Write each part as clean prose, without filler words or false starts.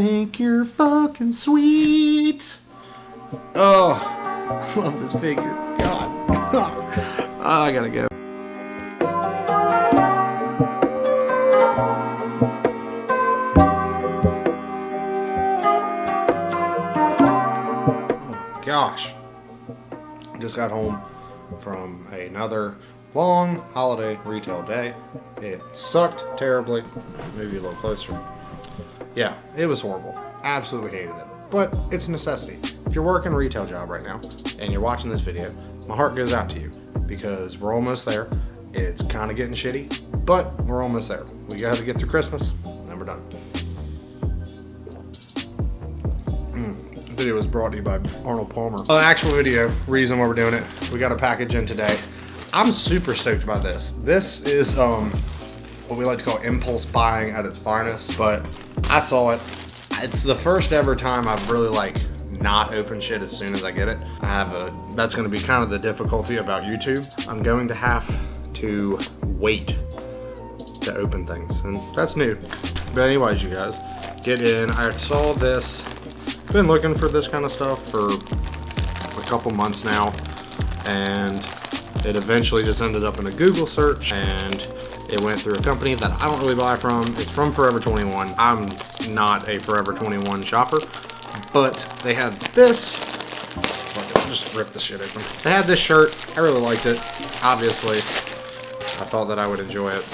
think you're fucking sweet. Oh, I love this figure. God. Oh, I gotta go. Oh gosh. Just got home from another long holiday retail day. It sucked terribly. Maybe a little closer. Yeah, it was horrible. Absolutely hated it. But it's a necessity. If you're working a retail job right now and you're watching this video, my heart goes out to you because we're almost there. It's kind of getting shitty, but we're almost there. We got to get through Christmas, and we're done. The video was brought to you by Arnold Palmer. The actual video, reason why we're doing it, we got a package in today. I'm super stoked about this. This is what we like to call impulse buying at its finest, but I saw it. It's the first ever time I've really like not opened shit as soon as I get it. That's gonna be kind of the difficulty about YouTube. I'm going to have to wait to open things, and that's new. But anyways, you guys, get in. I saw this, been looking for this kind of stuff for a couple months now, and it eventually just ended up in a Google search, and it went through a company that I don't really buy from. It's from Forever 21. I'm not a Forever 21 shopper, but they had this. I'll just rip this shit open. They had this shirt. I really liked it. Obviously, I thought that I would enjoy it.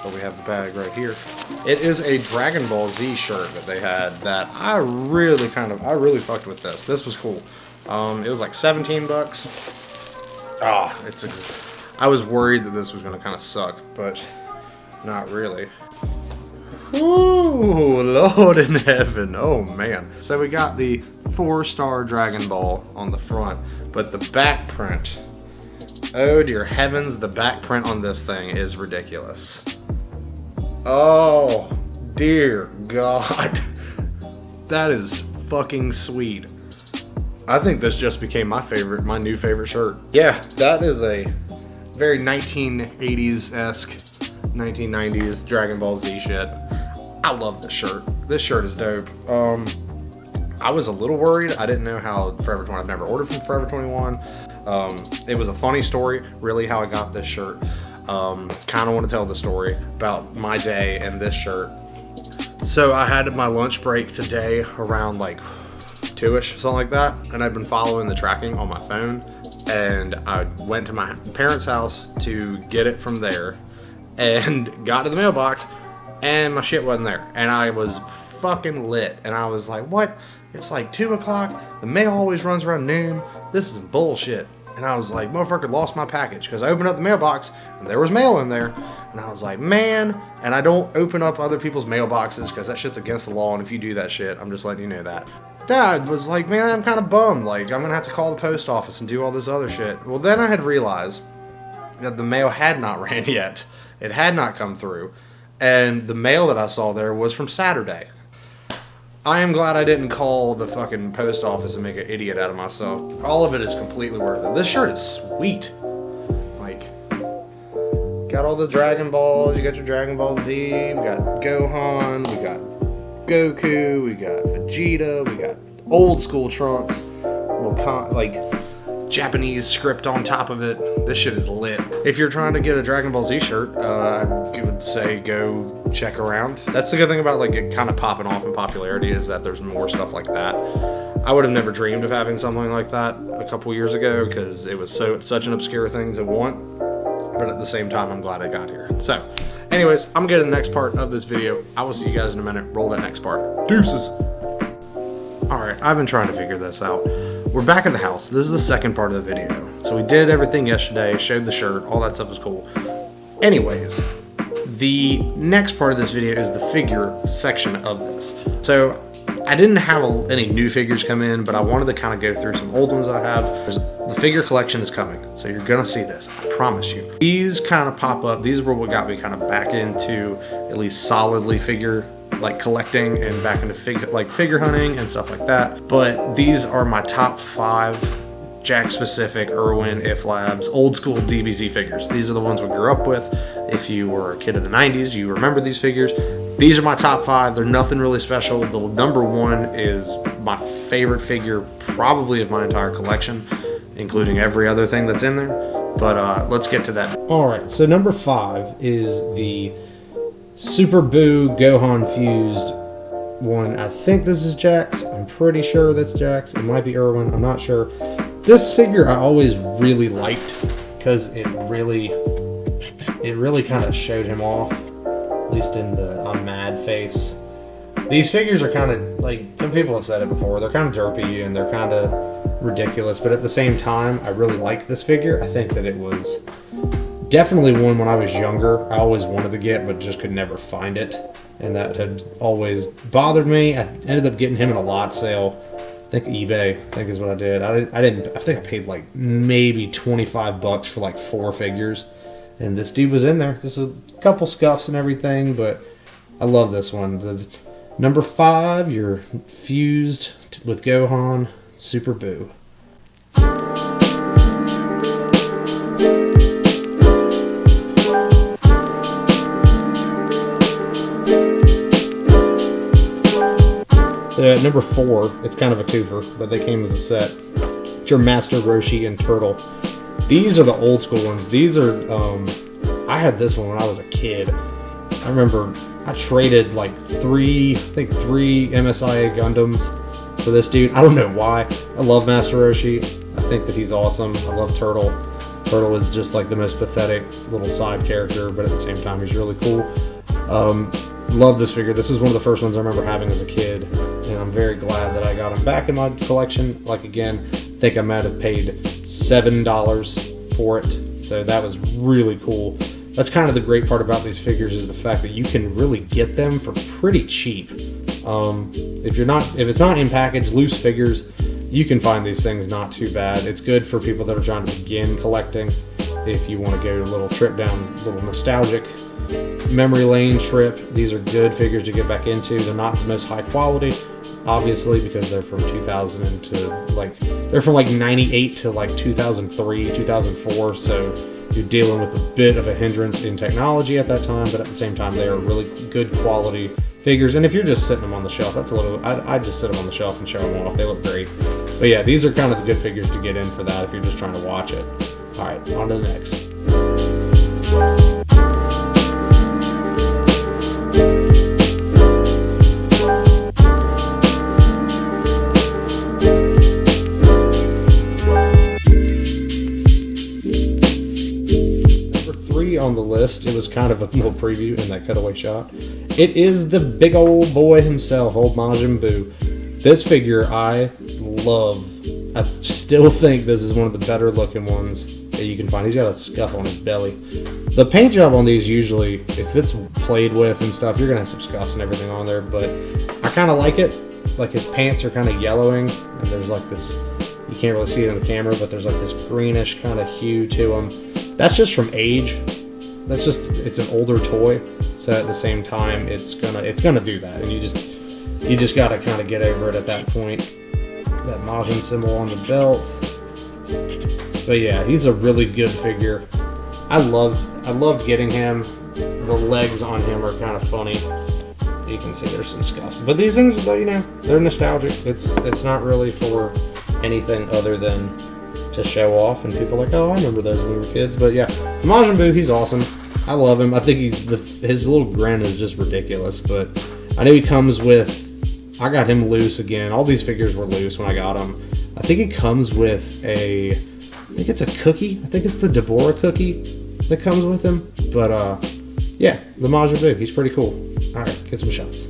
But we have the bag right here. It is a Dragon Ball Z shirt that they had that I really fucked with this. This was cool. It was like 17 bucks. I was worried that this was gonna kind of suck, but not really. Ooh, Lord in heaven. Oh man. So we got the 4-star Dragon Ball on the front, but the back print, oh dear heavens, the back print on this thing is ridiculous. Oh dear God. That is fucking sweet. I think this just became my new favorite shirt. Yeah, that is a very 1980s-esque, 1990s Dragon Ball Z shit. I love this shirt. This shirt is dope. I was a little worried. I didn't know how Forever 21, I've never ordered from Forever 21. It was a funny story, really, how I got this shirt. Kind of want to tell the story about my day and this shirt. So I had my lunch break today around like 2-ish, something like that, and I've been following the tracking on my phone, and I went to my parents' house to get it from there, and got to the mailbox, and my shit wasn't there, and I was fucking lit, and I was like, what? It's like 2 o'clock, the mail always runs around noon, this is bullshit. And I was like, motherfucker, lost my package, because I opened up the mailbox, and there was mail in there, and I was like, man, and I don't open up other people's mailboxes, because that shit's against the law, and if you do that shit, I'm just letting you know that. Dad was like, man, I'm kind of bummed, like, I'm gonna have to call the post office and do all this other shit. Well, then I had realized that the mail had not ran yet. It had not come through, and the mail that I saw there was from Saturday. I am glad I didn't call the fucking post office and make an idiot out of myself. All of it is completely worth it. This shirt is sweet. Like, got all the Dragon Balls, you got your Dragon Ball Z, we got Gohan, we got Goku, we got Vegeta, we got old school Trunks, like Japanese script on top of it. This shit is lit. If you're trying to get a Dragon Ball Z shirt, I would say go check around. That's the good thing about like it kind of popping off in popularity, is that there's more stuff like that. I would have never dreamed of having something like that a couple years ago, because it was such an obscure thing to want, but at the same time I'm glad I got here. So anyways, I'm gonna get to the next part of this video. I will see you guys in a minute. Roll that next part. Deuces. Alright, I've been trying to figure this out. We're back at the house. This is the second part of the video. So we did everything yesterday, showed the shirt, all that stuff is cool. Anyways, the next part of this video is the figure section of this. So I didn't have any new figures come in, but I wanted to kind of go through some old ones that I have. The figure collection is coming, so you're gonna see this, I promise you. These kind of pop up. These were what got me kind of back into at least solidly figure like collecting and back into figure hunting and stuff like that. But these are my top 5 Jack specific, Irwin, If Labs, old school DBZ figures. These are the ones we grew up with. If you were a kid of the 90s, you remember these figures. These are my top 5. They're nothing really special. The number 1 is my favorite figure probably of my entire collection, including every other thing that's in there. But let's get to that. Alright, so number 5 is the Super Buu Gohan fused one. I think this is Jax. I'm pretty sure that's Jax. It might be Irwin. I'm not sure. This figure I always really liked because it really kind of showed him off, at least in the I'm mad face. These figures are kind of like, some people have said it before, they're kind of derpy and they're kind of ridiculous, but at the same time, I really liked this figure. I think that it was definitely one when I was younger I always wanted to get, but just could never find it, and that had always bothered me. I ended up getting him in a lot sale. I think eBay, I think is what I did. I think I paid like maybe $25 for like 4 figures, and this dude was in there. There's a couple scuffs and everything, but I love this one. The number 5, you're fused with Gohan, Super Buu. So at number 4, it's kind of a twofer, but they came as a set. It's your Master Roshi and Turtle. These are the old school ones. These are, I had this one when I was a kid. I remember I traded like 3 MSIA Gundams for this dude. I don't know why. I love Master Roshi. I think that he's awesome. I love Turtle. Turtle is just like the most pathetic little side character, but at the same time, he's really cool. Love this figure. This was one of the first ones I remember having as a kid, and I'm very glad that I got him back in my collection. Like, again, I think I might have paid $7 for it, so that was really cool. That's kind of the great part about these figures, is the fact that you can really get them for pretty cheap. If it's not in package, loose figures, you can find these things not too bad. It's good for people that are trying to begin collecting. If you want to go a little trip down, a little nostalgic memory lane trip, these are good figures to get back into. They're not the most high quality, obviously, because they're from 2000 they're from like 98 to like 2003, 2004, so you're dealing with a bit of a hindrance in technology at that time, but at the same time, they are really good quality figures. And if you're just sitting them on the shelf, that's a little, I'd just sit them on the shelf and show them off. They look great. But yeah, these are kind of the good figures to get in for that if you're just trying to watch it. All right, on to the next. On the list, it was kind of a little preview in that cutaway shot. It is the big old boy himself, old Majin Buu. This figure I love. I still think this is one of the better looking ones that you can find. He's got a scuff on his belly. The paint job on these, usually if it's played with and stuff, you're gonna have some scuffs and everything on there, but I kind of like it. Like, his pants are kind of yellowing, and there's like this, you can't really see it in the camera, but there's like this greenish kind of hue to them. That's just from age. That's just, it's an older toy, so at the same time, it's gonna do that, and you just gotta kind of get over it at that point. That Majin symbol on the belt. But yeah, he's a really good figure. I loved getting him. The legs on him are kind of funny. You can see there's some scuffs, but these things, you know, they're nostalgic. It's not really for anything other than to show off, and people are like, oh, I remember those when we were kids. But yeah, Majin Buu, he's awesome. I love him. I think his little grin is just ridiculous. But I know he comes with, I got him loose again. All these figures were loose when I got them. I think he comes with I think it's a cookie. I think it's the Deborah cookie that comes with him. But yeah, the Majin Buu, he's pretty cool. All right, get some shots.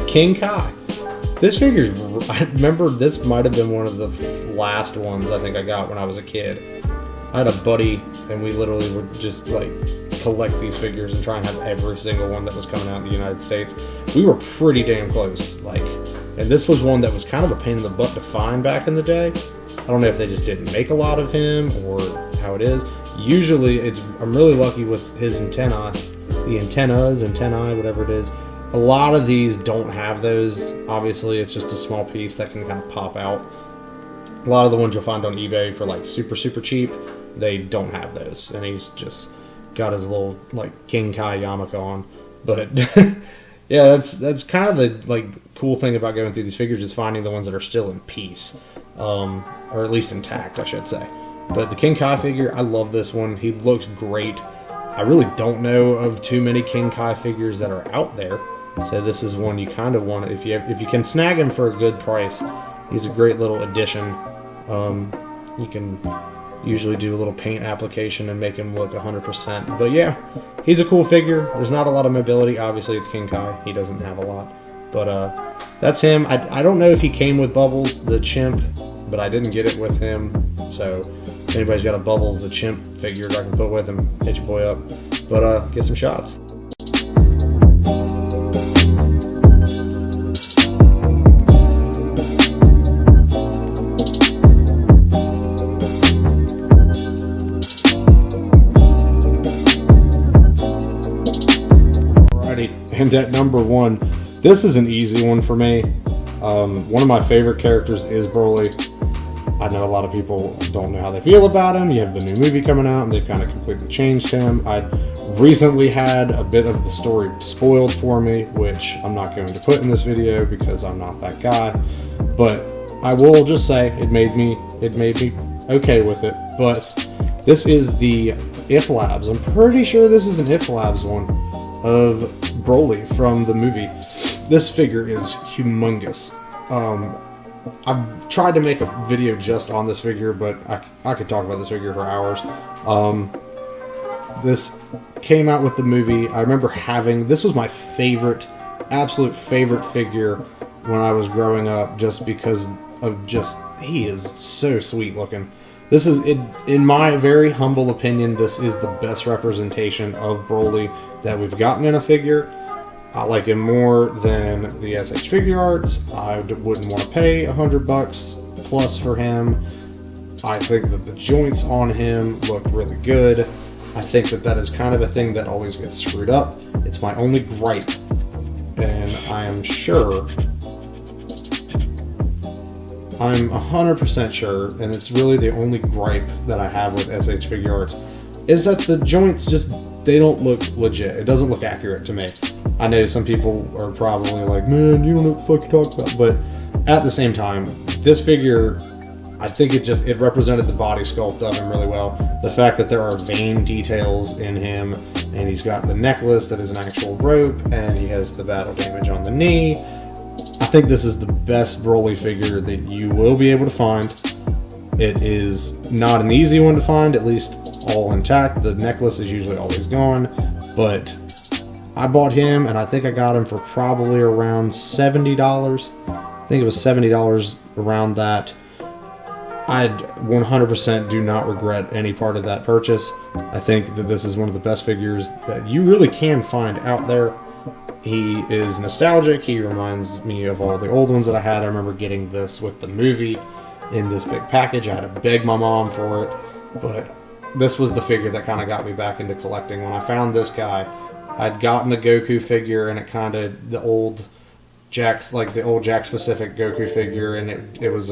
King Kai. This figure's, I remember this might have been one of the last ones I think I got when I was a kid. I had a buddy, and we literally would just like collect these figures and try and have every single one that was coming out in the United States. We were pretty damn close, and this was one that was kind of a pain in the butt to find back in the day. I don't know if they just didn't make a lot of him or how it is. Usually I'm really lucky with his antennae, whatever it is. A lot of these don't have those. Obviously, it's just a small piece that can kind of pop out. A lot of the ones you'll find on eBay for like super cheap, they don't have those. And he's just got his little like King Kai yarmulke on. But yeah, that's kind of the like cool thing about going through these figures, is finding the ones that are still in piece, or at least intact, I should say. But the King Kai figure, I love this one. He looks great. I really don't know of too many King Kai figures that are out there, so this is one you kind of want. If you can snag him for a good price, he's a great little addition. You can usually do a little paint application and make him look 100%. But yeah, he's a cool figure. There's not a lot of mobility. Obviously, it's King Kai. He doesn't have a lot. But that's him. I don't know if he came with Bubbles, the chimp, but I didn't get it with him. So if anybody's got a Bubbles, the chimp figure I can put with him, hit your boy up. But get some shots. And at number 1, this is an easy one for me. One of my favorite characters is Burley. I know a lot of people don't know how they feel about him. You have the new movie coming out and they've kind of completely changed him. I recently had a bit of the story spoiled for me, which I'm not going to put in this video because I'm not that guy. But I will just say it made me okay with it. But this is the If Labs. I'm pretty sure this is an If Labs one of Broly from the movie. This figure is humongous. I've tried to make a video just on this figure, but I could talk about this figure for hours. This came out with the movie. I remember this was my favorite, absolute favorite figure when I was growing up, just because of he is so sweet looking. This is, in my very humble opinion, this is the best representation of Broly that we've gotten in a figure. I like him more than the SH Figure Arts. I wouldn't want to pay $100 plus for him. I think that the joints on him look really good. I think that is kind of a thing that always gets screwed up. It's my only gripe, and I am sure, I'm 100% sure, and it's really the only gripe that I have with SH Figure Arts, is that the joints they don't look legit. It doesn't look accurate to me. I know some people are probably like, man, you don't know what the fuck you're talking about. But at the same time, this figure, I think it represented the body sculpt of him really well. The fact that there are vein details in him, and he's got the necklace that is an actual rope, and he has the battle damage on the knee. I think this is the best Broly figure that you will be able to find. It is not an easy one to find, at least all intact. The necklace is usually always gone, but I bought him, and I think I got him for probably around $70. I think it was $70 around that. I 100% do not regret any part of that purchase. I think that this is one of the best figures that you really can find out there. He is nostalgic. He reminds me of all the old ones that I had. I remember getting this with the movie in this big package. I had to beg my mom for it, but this was the figure that kind of got me back into collecting. When I found this guy, I'd gotten a Goku figure, and it kind of the old Jack specific Goku figure, and it was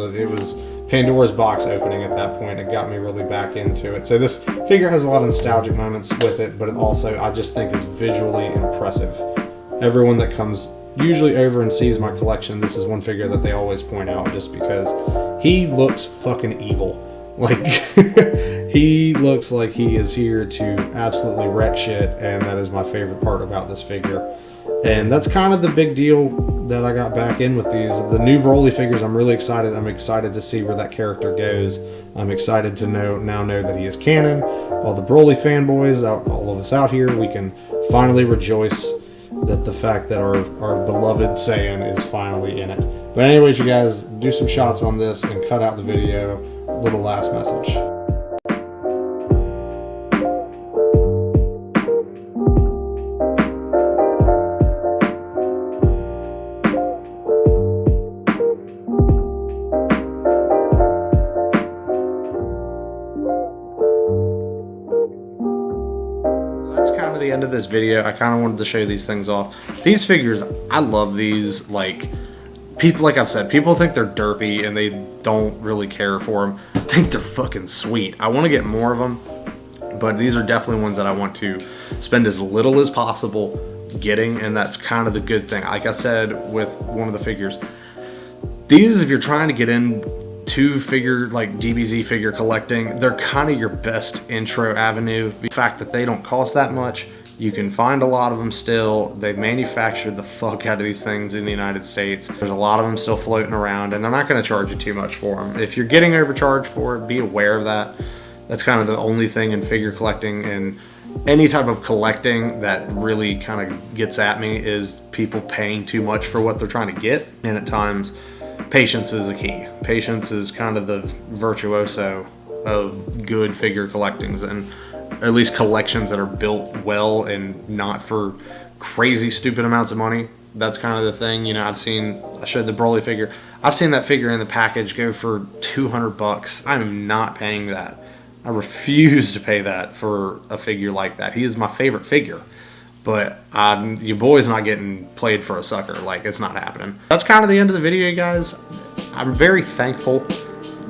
Pandora's box opening at that point. It got me really back into it. So this figure has a lot of nostalgic moments with it, but it also I just think is visually impressive. Everyone that comes usually over and sees my collection, this is one figure that they always point out, just because he looks fucking evil. Like, he looks like he is here to absolutely wreck shit, and that is my favorite part about this figure. And that's kind of the big deal that I got back in with these. The new Broly figures, I'm really excited. I'm excited to see where that character goes. I'm excited to now know that he is canon. All the Broly fanboys, all of us out here, we can finally rejoice that the fact that our beloved Saiyan is finally in it. But anyways, you guys, do some shots on this and cut out the video. Little last message. this video, I kind of wanted to show these things off. These figures, I love these. Like, people, like I've said, people think they're derpy and they don't really care for them. I think they're fucking sweet. I want to get more of them, but these are definitely ones that I want to spend as little as possible getting, and that's kind of the good thing. Like I said with one of the figures, these, if you're trying to get into figure, like DBZ figure collecting, they're kind of your best intro avenue. The fact that they don't cost that much, you can find a lot of them still. They manufactured the fuck out of these things in the United States. There's a lot of them still floating around, and they're not going to charge you too much for them. If you're getting overcharged for it, be aware of that. That's kind of the only thing in figure collecting and any type of collecting that really kind of gets at me, is people paying too much for what they're trying to get. And at times, patience is a key. Patience is kind of the virtuoso of good figure collectings, and at least collections that are built well and not for crazy stupid amounts of money. That's kind of the thing. You know, I showed the Burley figure. I've seen that figure in the package go for $200. I'm not paying that. I refuse to pay that for a figure like that. He is my favorite figure, but your boy's not getting played for a sucker. Like, it's not happening. That's kind of the end of the video, guys. I'm very thankful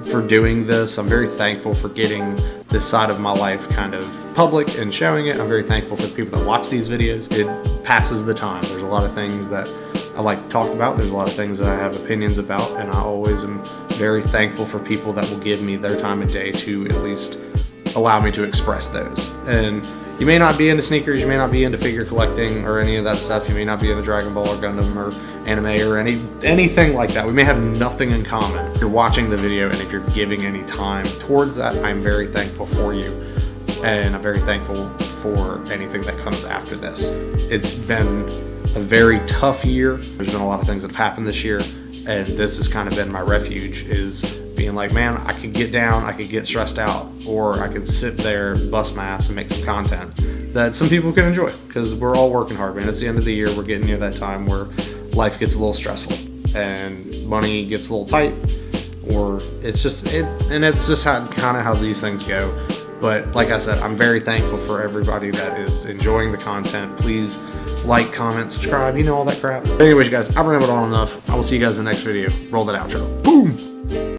for doing this. I'm very thankful for getting this side of my life kind of public and showing it. I'm very thankful for the people that watch these videos. It passes the time. There's a lot of things that I like to talk about. There's a lot of things that I have opinions about, and I always am very thankful for people that will give me their time of day to at least allow me to express those. And you may not be into sneakers, you may not be into figure collecting or any of that stuff. You may not be into Dragon Ball or Gundam or anime or anything like that. We may have nothing in common. If you're watching the video and if you're giving any time towards that, I'm very thankful for you. And I'm very thankful for anything that comes after this. It's been a very tough year. There's been a lot of things that have happened this year, and this has kind of been my refuge, is being like, man, I could get down, I could get stressed out, or I could sit there, bust my ass, and make some content that some people can enjoy, because we're all working hard, man. It's the end of the year. We're getting near that time where life gets a little stressful and money gets a little tight, or it's just kind of how these things go. But like I said, I'm very thankful for everybody that is enjoying the content. Please like, comment, subscribe, you know, all that crap. But anyways, guys, I've rambled on enough. I will see you guys in the next video. Roll that outro. Boom!